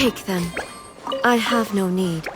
Take them. I have no need.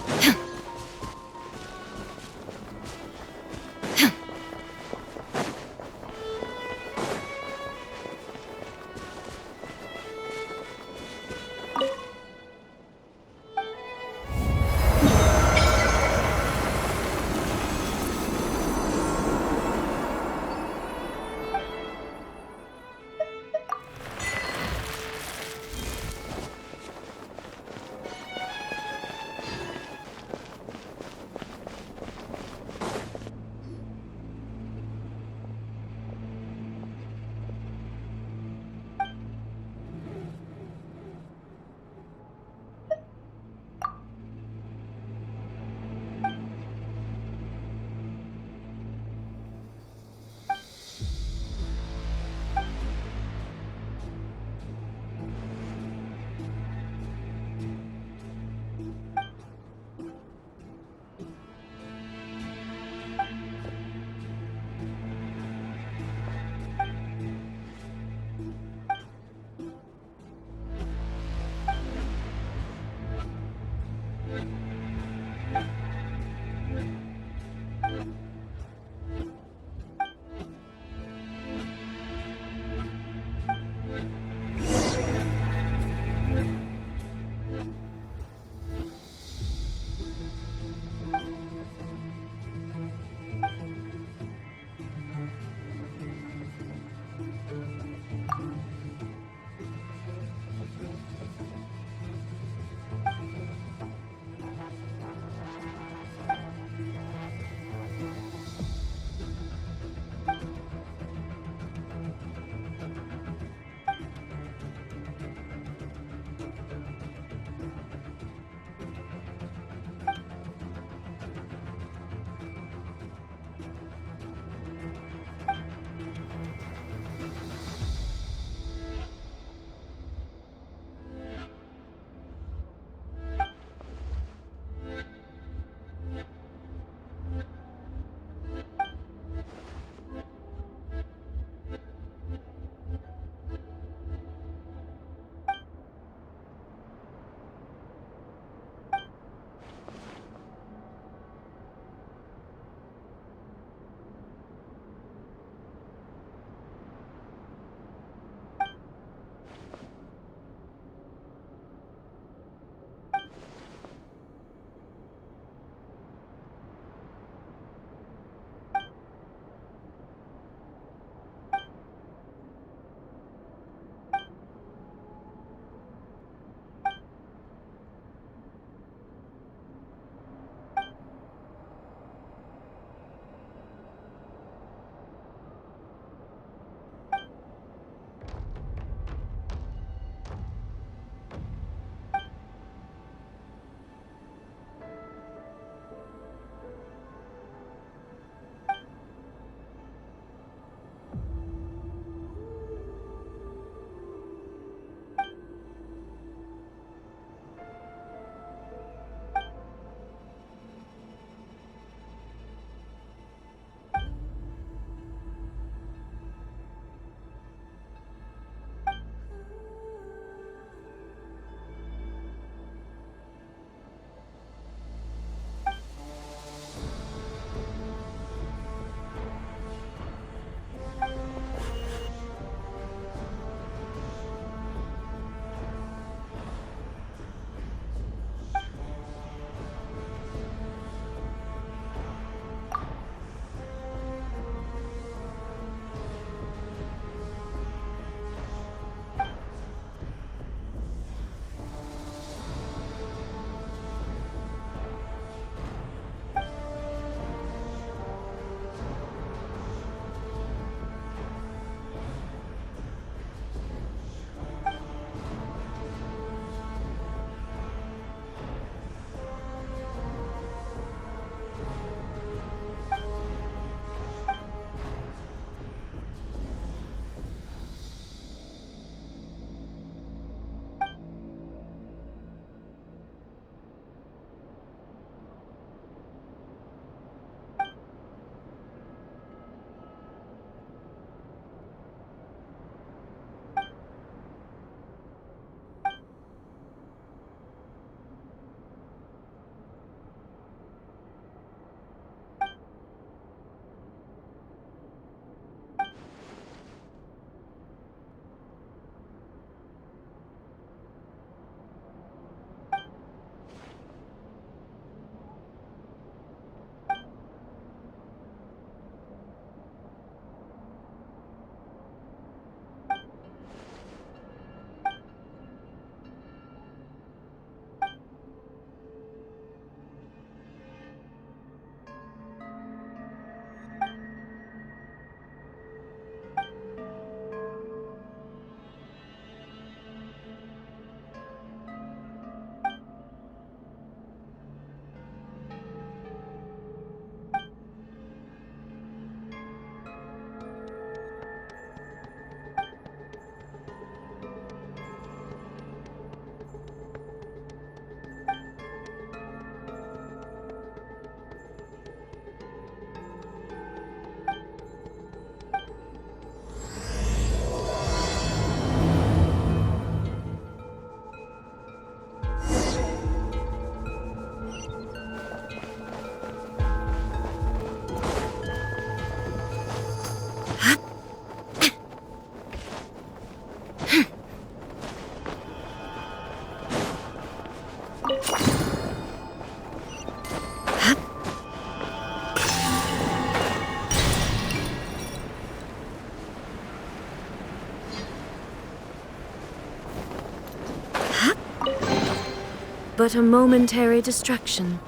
But a momentary distraction.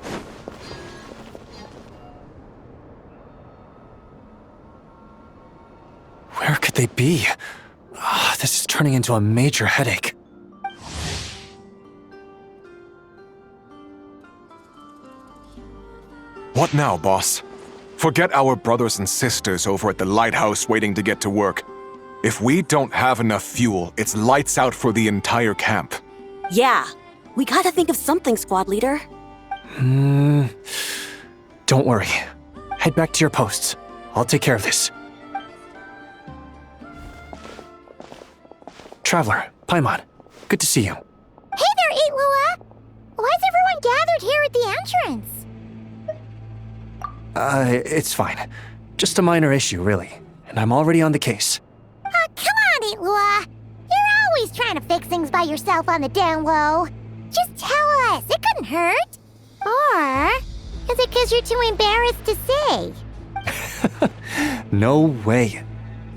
Where could they be? This is turning into a major headache. What now, boss? Forget our brothers and sisters over at the lighthouse waiting to get to work. If we don't have enough fuel, it's lights out for the entire camp. Yeah, we gotta think of something, squad leader. Don't worry. Head back to your posts. I'll take care of this. Traveler, Paimon, good to see you. Hey there, Illuga! Why is everyone gathered here at the entrance? It's fine. Just a minor issue, really. And I'm already on the case. Come on, Illuga! You're always trying to fix things by yourself on the down low. Just tell us, it couldn't hurt. Or is it because you're too embarrassed to say? No way.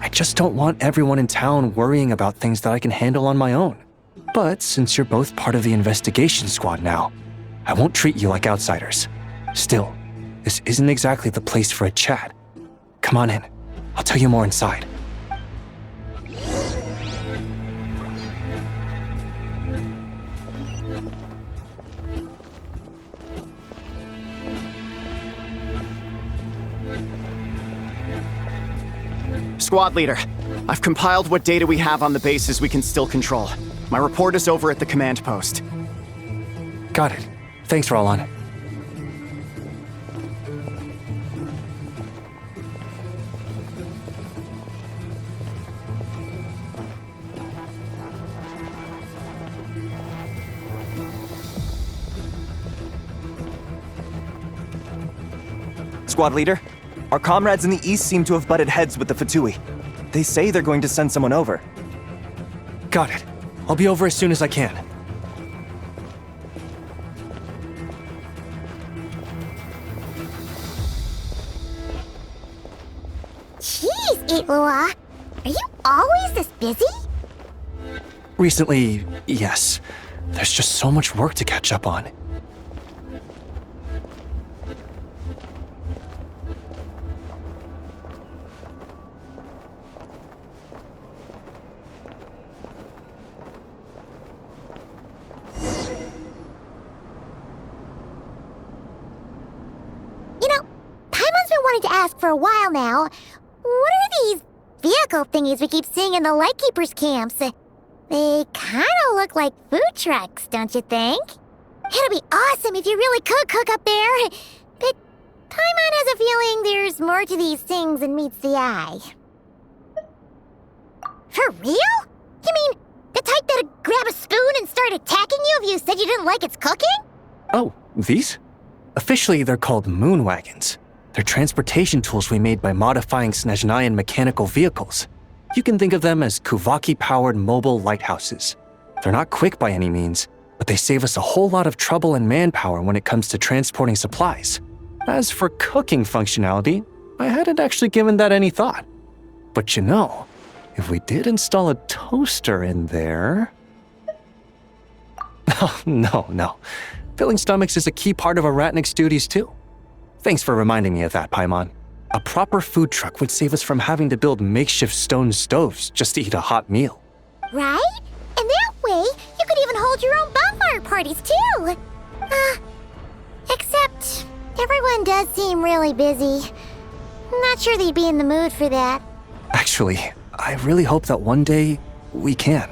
I just don't want everyone in town worrying about things that I can handle on my own. But since you're both part of the investigation squad now, I won't treat you like outsiders. Still, this isn't exactly the place for a chat. Come on in. I'll tell you more inside. Squad leader, I've compiled what data we have on the bases we can still control. My report is over at the command post. Got it. Thanks, Roland. Squad leader, our comrades in the east seem to have butted heads with the Fatui. They say they're going to send someone over. Got it. I'll be over as soon as I can. Jeez, Illuga! Are you always this busy? Recently, yes. There's just so much work to catch up on. To ask for a while now. What are these vehicle thingies we keep seeing in the Lightkeepers' camps? They kind of look like food trucks, don't you think? It'd be awesome if you really could cook up there. But Paimon has a feeling there's more to these things than meets the eye. For real? You mean the type that'd grab a spoon and start attacking you if you said you didn't like its cooking? Oh, these? Officially, they're called moon wagons. They're transportation tools we made by modifying Snezhnayan mechanical vehicles. You can think of them as Kuvaki-powered mobile lighthouses. They're not quick by any means, but they save us a whole lot of trouble and manpower when it comes to transporting supplies. As for cooking functionality, I hadn't actually given that any thought. But you know, if we did install a toaster in there... Oh, no. Filling stomachs is a key part of a Ratnik's duties too. Thanks for reminding me of that, Paimon. A proper food truck would save us from having to build makeshift stone stoves just to eat a hot meal. Right? And that way, you could even hold your own bonfire parties too. Except, everyone does seem really busy. Not sure they'd be in the mood for that. Actually, I really hope that one day we can.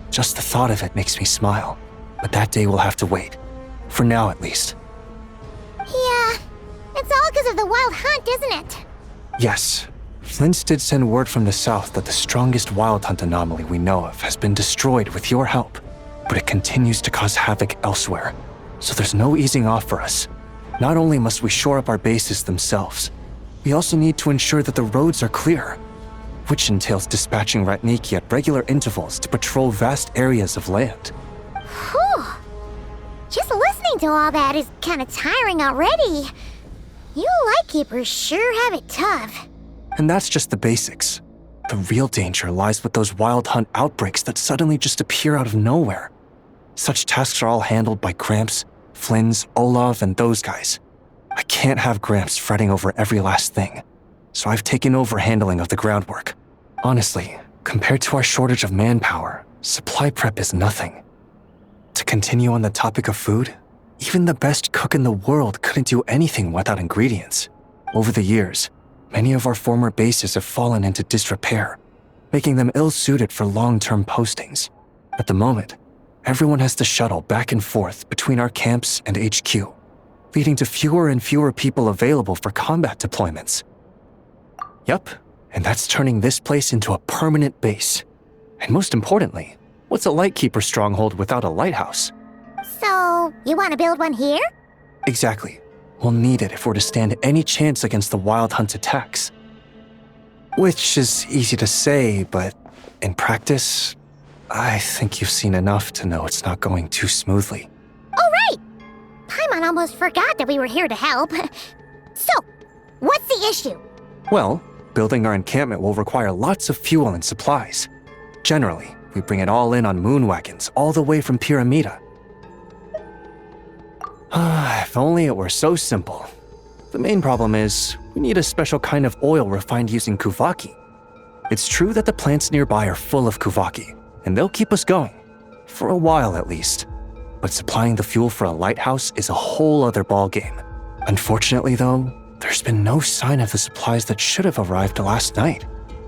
Just the thought of it makes me smile. But that day will have to wait. For now, at least. Yeah. It's all because of the wild hunt, isn't it? Yes. Flint's did send word from the south that the strongest wild hunt anomaly we know of has been destroyed with your help, but it continues to cause havoc elsewhere, so there's no easing off for us. Not only must we shore up our bases themselves, we also need to ensure that the roads are clear, which entails dispatching Ratniki at regular intervals to patrol vast areas of land. Whew. Just into all that is kind of tiring already. You Lightkeepers sure have it tough. And that's just the basics. The real danger lies with those wild hunt outbreaks that suddenly just appear out of nowhere. Such tasks are all handled by Gramps, Flynn's, Olav, and those guys. I can't have Gramps fretting over every last thing, so I've taken over handling of the groundwork. Honestly, compared to our shortage of manpower, supply prep is nothing. To continue on the topic of food, even the best cook in the world couldn't do anything without ingredients. Over the years, many of our former bases have fallen into disrepair, making them ill-suited for long-term postings. At the moment, everyone has to shuttle back and forth between our camps and HQ, leading to fewer and fewer people available for combat deployments. Yup, and that's turning this place into a permanent base. And most importantly, what's a Lightkeeper stronghold without a lighthouse? So, you want to build one here? Exactly. We'll need it if we're to stand any chance against the Wild Hunt's attacks. Which is easy to say, but in practice, I think you've seen enough to know it's not going too smoothly. Oh, right! Paimon almost forgot that we were here to help. So, what's the issue? Well, building our encampment will require lots of fuel and supplies. Generally, we bring it all in on moon wagons all the way from Pyramida. If only it were so simple. The main problem is, we need a special kind of oil refined using Kuvaki. It's true that the plants nearby are full of Kuvaki, and they'll keep us going. For a while at least. But supplying the fuel for a lighthouse is a whole other ballgame. Unfortunately though, there's been no sign of the supplies that should have arrived last night.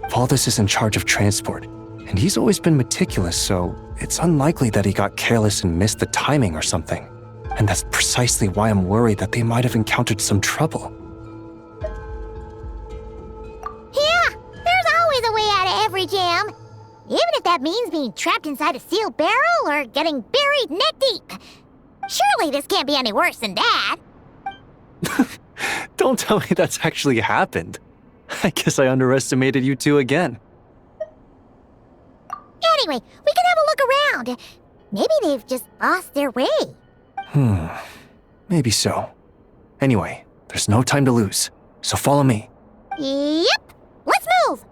Valdis is in charge of transport, and he's always been meticulous, so it's unlikely that he got careless and missed the timing or something. And that's precisely why I'm worried that they might have encountered some trouble. Yeah, there's always a way out of every jam. Even if that means being trapped inside a sealed barrel or getting buried neck deep. Surely this can't be any worse than that. Don't tell me that's actually happened. I guess I underestimated you two again. Anyway, we can have a look around. Maybe they've just lost their way. Maybe so. Anyway, there's no time to lose, so follow me. Yep, let's move!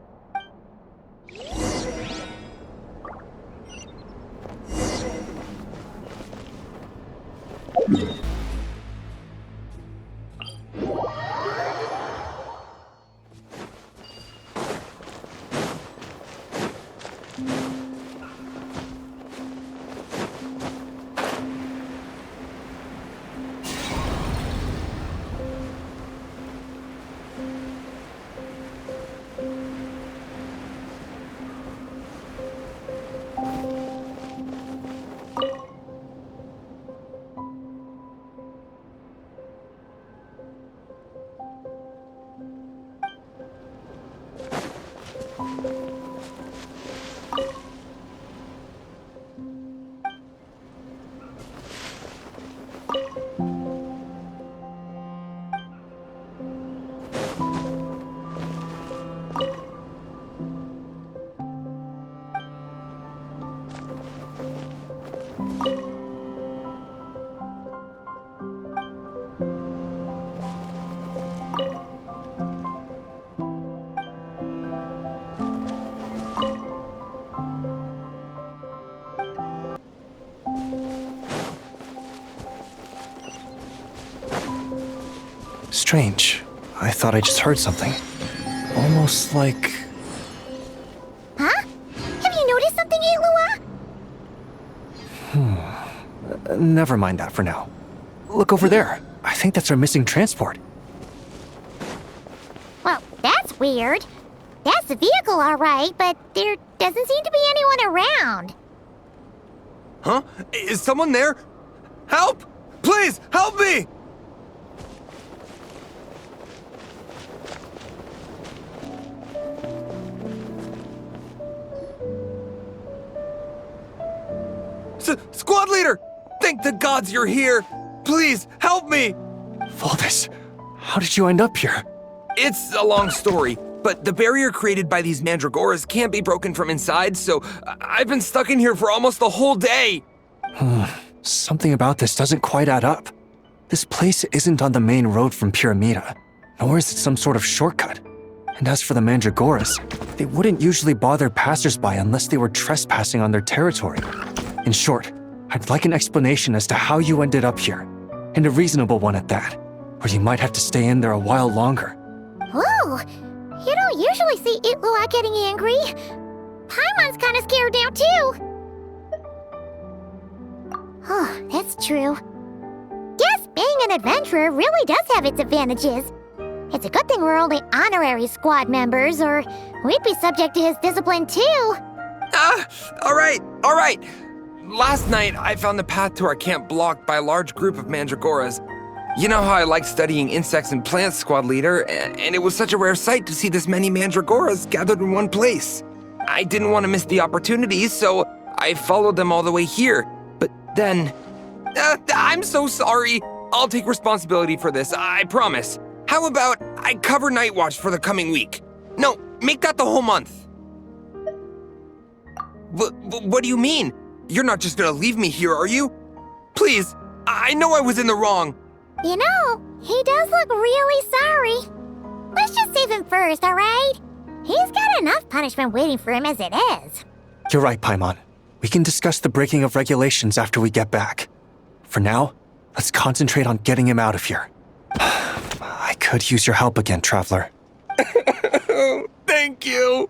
Strange. I thought I just heard something. Almost like... Huh? Have you noticed something, Illuga? Never mind that for now. Look over there. I think that's our missing transport. Well, that's weird. That's the vehicle, all right, but there doesn't seem to be anyone around. Huh? Is someone there? Help! Please, help me! Squad leader! Thank the gods you're here! Please, help me! Valdis, how did you end up here? It's a long story, but the barrier created by these mandragoras can't be broken from inside, so I've been stuck in here for almost the whole day. Something about this doesn't quite add up. This place isn't on the main road from Pyramida, nor is it some sort of shortcut. And as for the Mandragoras, they wouldn't usually bother passersby unless they were trespassing on their territory. In short, I'd like an explanation as to how you ended up here, and a reasonable one at that, or you might have to stay in there a while longer. Whoa! You don't usually see Illuga getting angry. Paimon's kind of scared now, too. Oh, that's true. Guess being an adventurer really does have its advantages. It's a good thing we're only honorary squad members, or we'd be subject to his discipline, too. All right. Last night, I found the path to our camp blocked by a large group of Mandragoras. You know how I like studying insects and plants, Squad Leader, and it was such a rare sight to see this many Mandragoras gathered in one place. I didn't want to miss the opportunity, so I followed them all the way here. But then... I'm so sorry. I'll take responsibility for this, I promise. How about I cover Night Watch for the coming week? No, make that the whole month. What do you mean? You're not just gonna leave me here, are you? Please, I know I was in the wrong. You know, he does look really sorry. Let's just save him first, alright? He's got enough punishment waiting for him as it is. You're right, Paimon. We can discuss the breaking of regulations after we get back. For now, let's concentrate on getting him out of here. I could use your help again, Traveler. Thank you.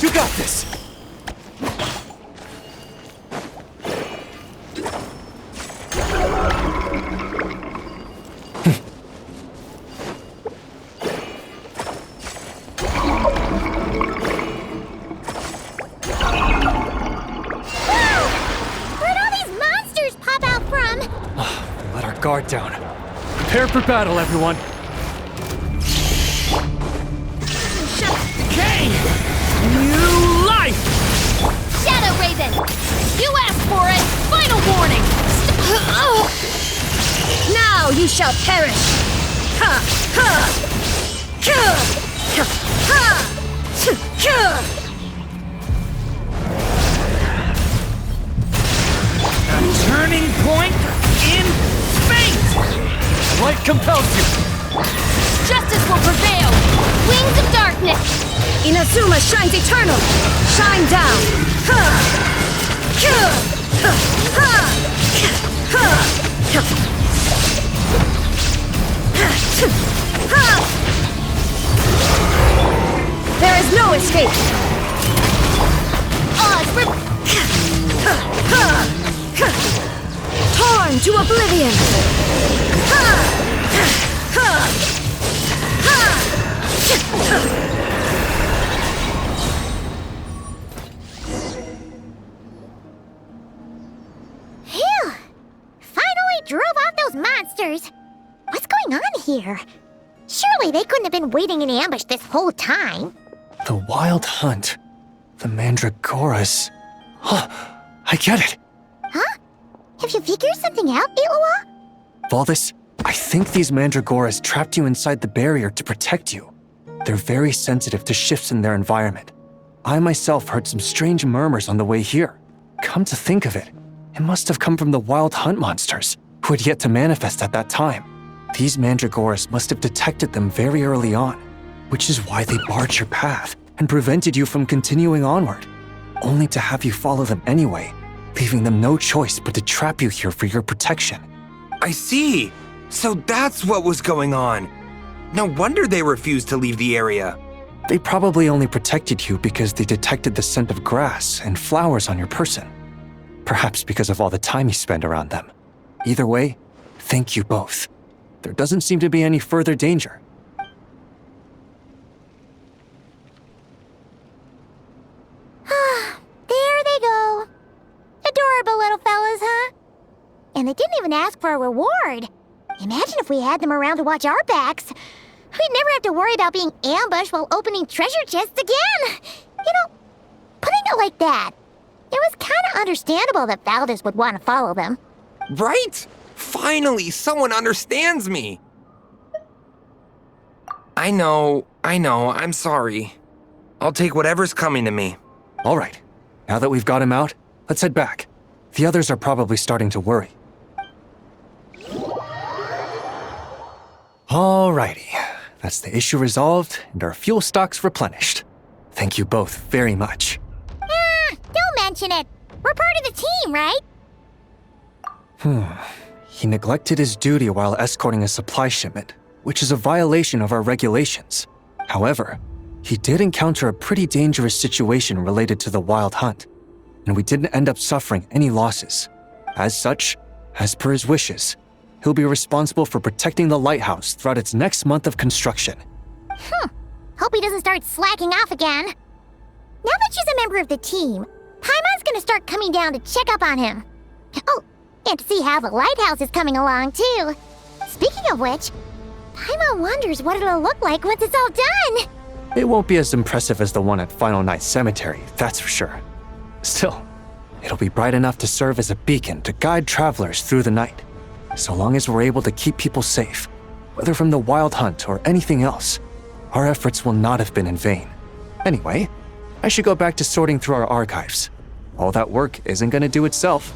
You got this! Guard down. Prepare for battle, everyone. Decay! New life! Shadow Raven! You asked for it! Final warning! Now you shall perish! Ha! Ha! Ha! Ha! A turning point in light compels you! Justice will prevail! Wings of darkness! Inazuma shines eternal! Shine down! There is no escape! Torn to oblivion! Phew! Finally drove off those monsters! What's going on here? Surely they couldn't have been waiting in ambush this whole time. The Wild Hunt. The Mandragoras. Huh, I get it. Huh? Have you figured something out, Illuga? Valdis, I think these Mandragoras trapped you inside the barrier to protect you. They're very sensitive to shifts in their environment. I myself heard some strange murmurs on the way here. Come to think of it, it must have come from the Wild Hunt monsters, who had yet to manifest at that time. These Mandragoras must have detected them very early on, which is why they barred your path and prevented you from continuing onward, only to have you follow them anyway, leaving them no choice but to trap you here for your protection. I see. So that's what was going on. No wonder they refused to leave the area. They probably only protected you because they detected the scent of grass and flowers on your person. Perhaps because of all the time you spend around them. Either way, thank you both. There doesn't seem to be any further danger. There they go. Adorable little fellas, huh? And they didn't even ask for a reward. Imagine if we had them around to watch our backs. We'd never have to worry about being ambushed while opening treasure chests again. You know, putting a like that. It was kind of understandable that Valdez would want to follow them. Right? Finally, someone understands me. I know, I'm sorry. I'll take whatever's coming to me. All right. Now that we've got him out, let's head back. The others are probably starting to worry. Alrighty. That's the issue resolved and our fuel stocks replenished. Thank you both very much. Don't mention it. We're part of the team, right? He neglected his duty while escorting a supply shipment, which is a violation of our regulations. However, he did encounter a pretty dangerous situation related to the wild hunt, and we didn't end up suffering any losses. As such, as per his wishes, he'll be responsible for protecting the lighthouse throughout its next month of construction. Hope he doesn't start slacking off again. Now that she's a member of the team, Paimon's gonna start coming down to check up on him. Oh, and to see how the lighthouse is coming along, too. Speaking of which, Paimon wonders what it'll look like once it's all done. It won't be as impressive as the one at Final Night Cemetery, that's for sure. Still, it'll be bright enough to serve as a beacon to guide travelers through the night. So long as we're able to keep people safe, whether from the wild hunt or anything else, our efforts will not have been in vain. Anyway, I should go back to sorting through our archives. All that work isn't gonna do itself.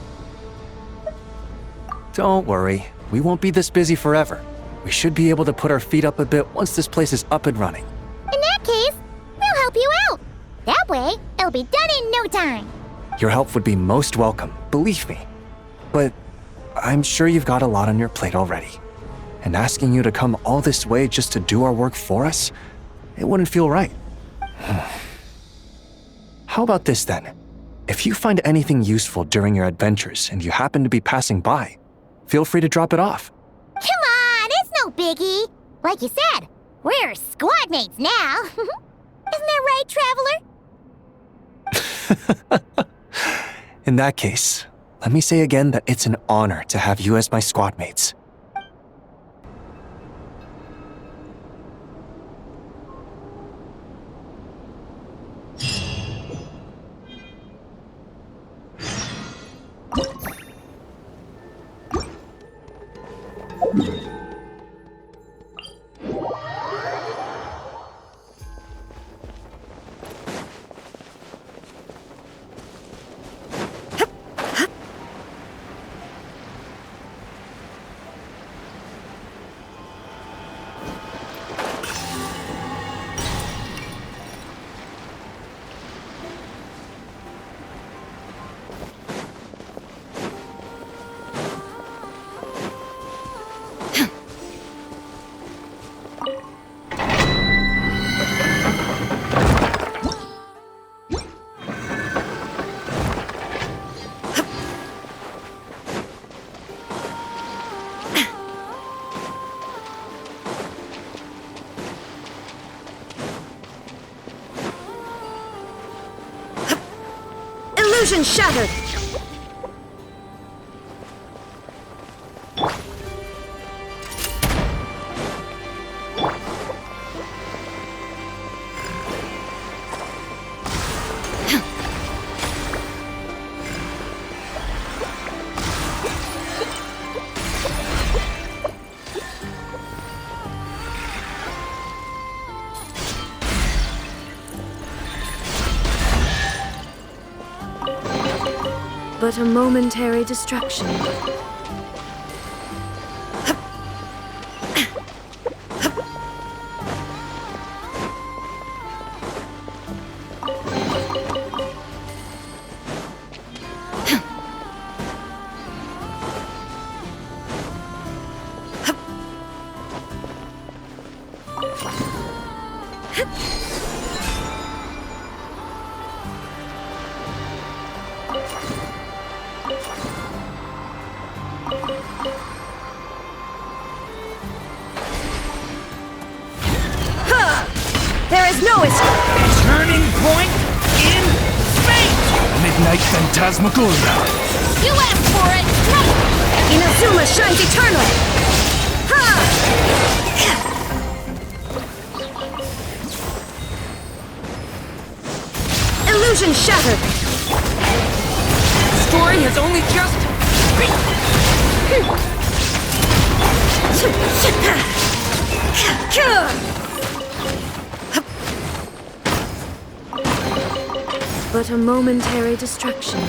Don't worry, we won't be this busy forever. We should be able to put our feet up a bit once this place is up and running. In that case, we'll help you out. That way, it'll be done in no time. Your help would be most welcome, believe me. But I'm sure you've got a lot on your plate already. And asking you to come all this way just to do our work for us, it wouldn't feel right. How about this then? If you find anything useful during your adventures and you happen to be passing by, feel free to drop it off. Come on, it's no biggie. Like you said, we're squad mates now. Isn't that right, Traveler? In that case, let me say again that it's an honor to have you as my squad mates. Illusion shattered! But a momentary distraction. There is no escape! Turning point in fate! Midnight Phantasmagoria! You asked for it! Inazuma shines eternal! Ha! Illusion shattered! The story has only just But a momentary distraction.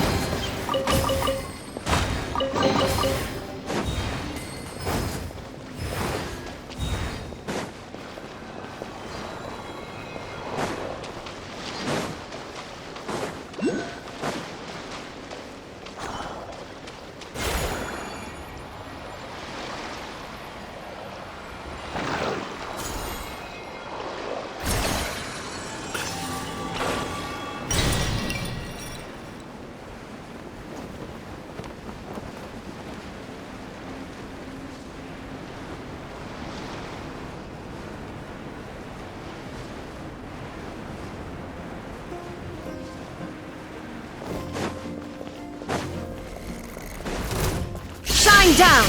Down!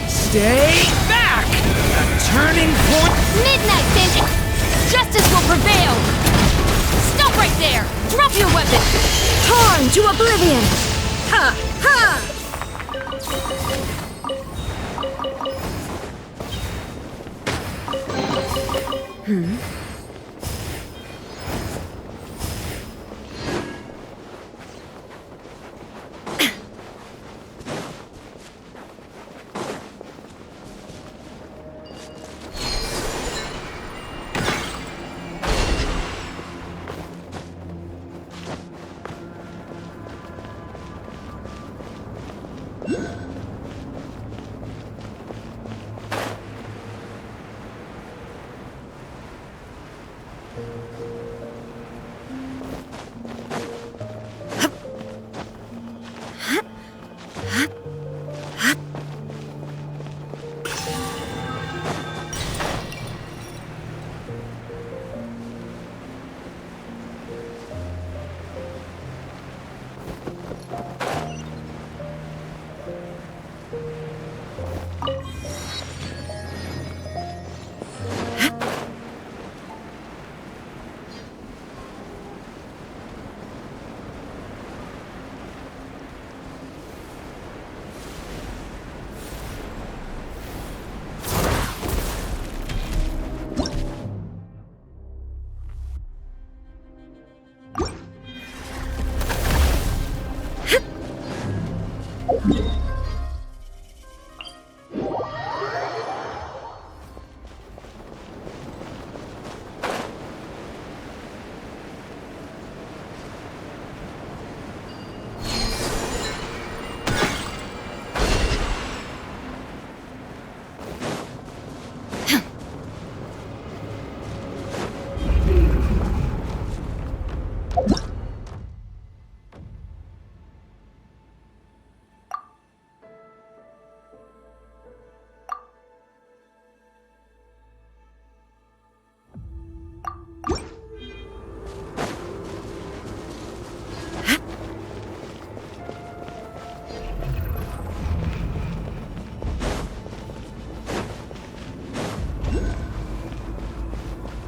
Stay back! A turning point! Midnight, then! Justice will prevail! Stop right there! Drop your weapon! Torn to oblivion! Ha! Ha!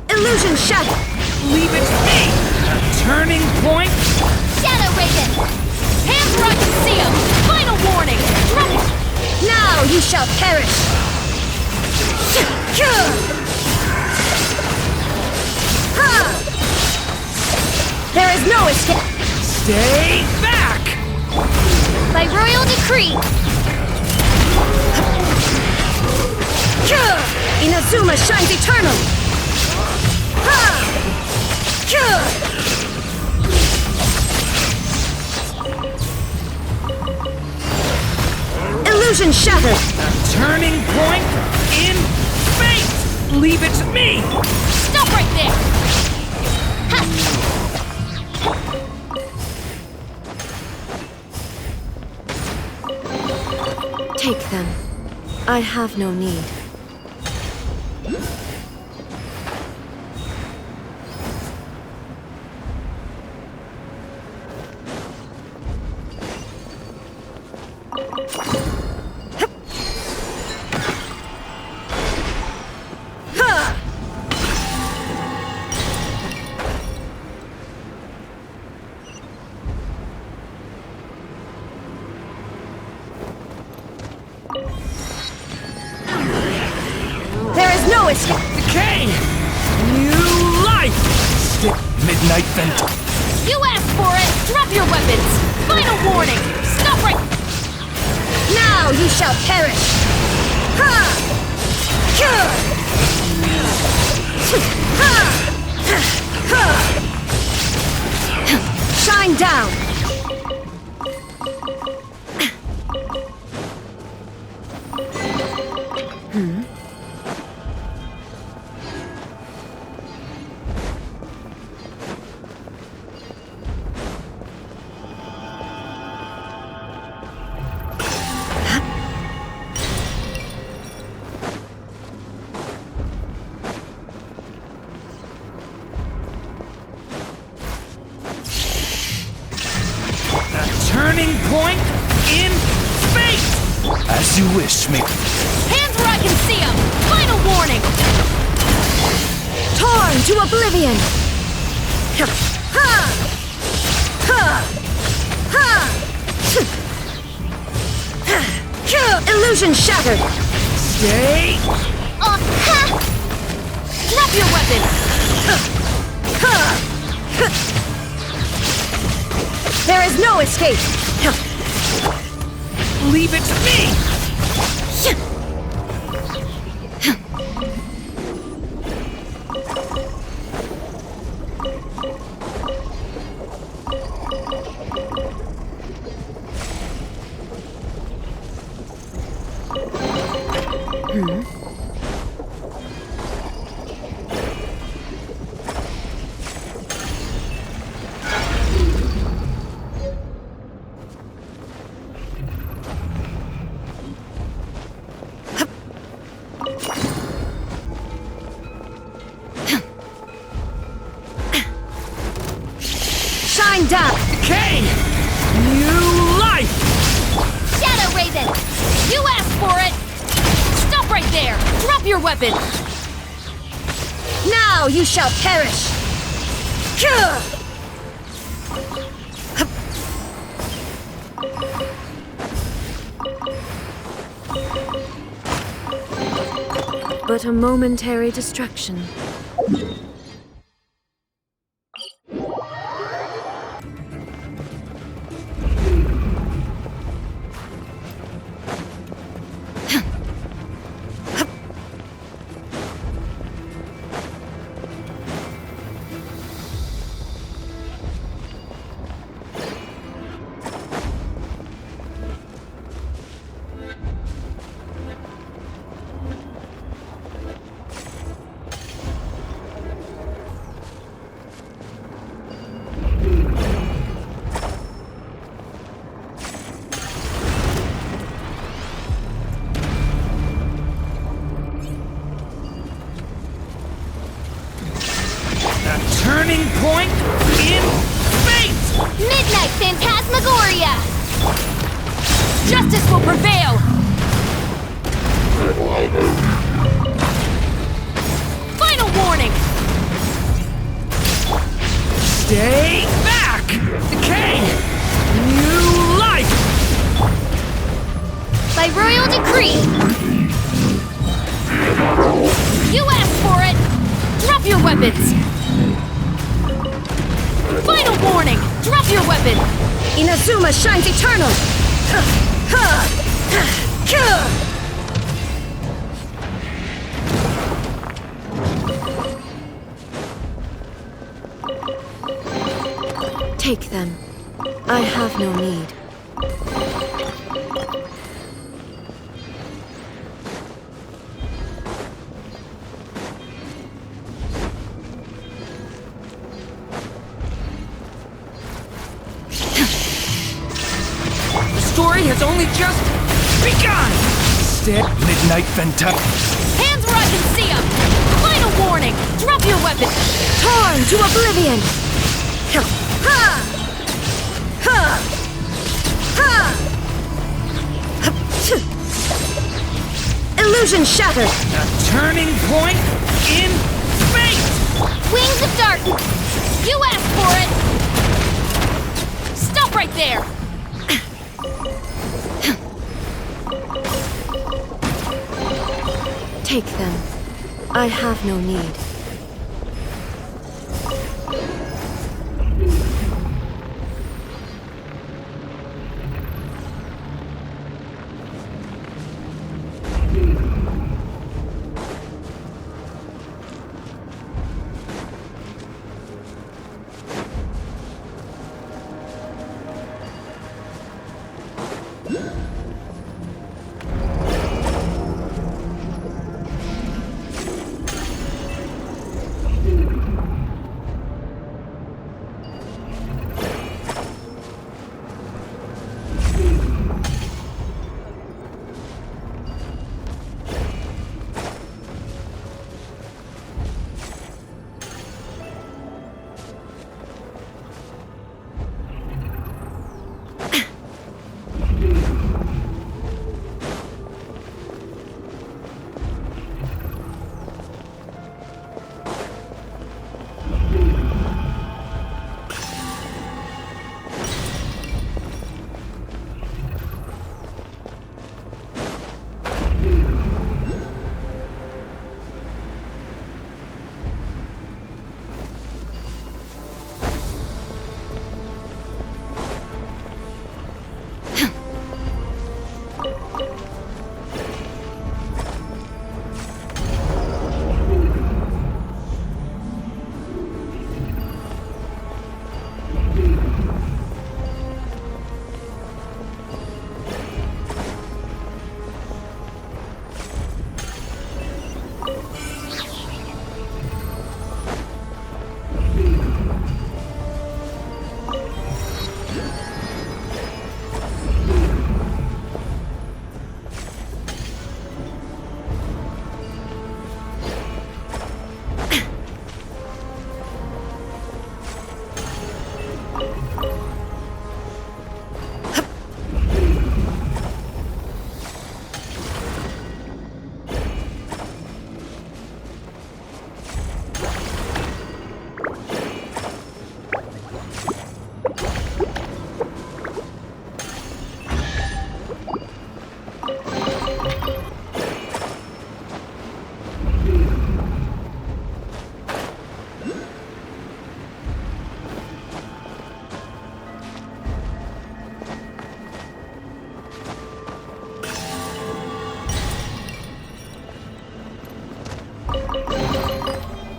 Illusion shut! Leave it to me! A turning point! Shadow Raven! Hands where I can see 'em! Final warning! Drop it! Now you shall perish! There is no escape! Stay back! By royal decree! Inazuma shines eternal! Illusion shattered! A turning point in fate! Leave it to me! Stop right there! Ha! Take them. I have no need. risk it! Decay! New life! Midnight Vent. You asked for it! Drop your weapons! Final warning! Stop right... Now you shall perish! Ha! Shine down! Turning point in space! As you wish, mate. Hands where I can see them! Final warning! Torn to oblivion! Illusion shattered! Stay! Drop your weapon! There is no escape! Leave it to me! Shine down! Decay! New life! Shadow Raven! You asked for it! Stop right there! Drop your weapon! Now you shall perish! But a momentary distraction. Turning point in space! Midnight Phantasmagoria! Justice will prevail! Final warning! Stay back! Decay! New life! By royal decree! You asked for it! Drop your weapons! Final warning! Drop your weapon! Inazuma shines eternal! Take them. I have no need. The story has only just begun! Midnight Venta. Hands where I can see them! Final warning! Drop your weapon! Torn to oblivion! Illusion shattered! A turning point in space! Wings of darkness! You asked for it! Stop right there! Take them. I have no need.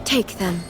Take them.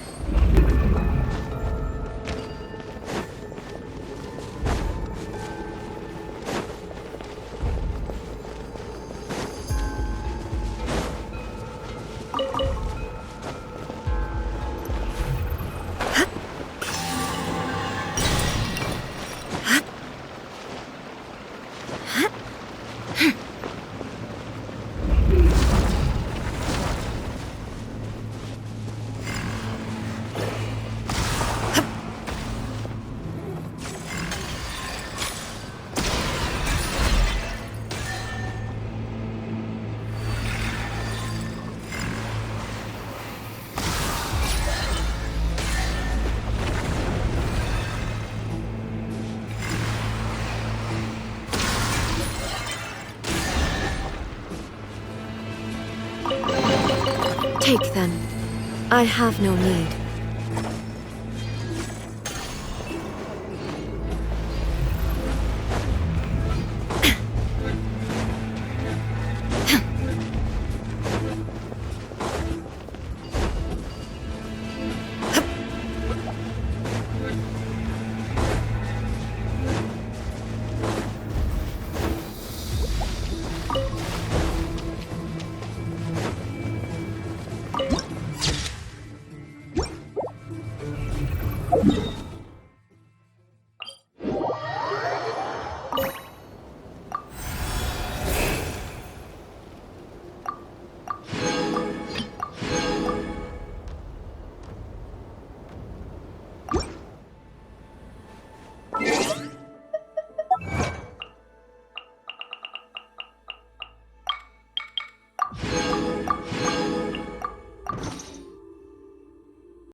Take them. I have no need.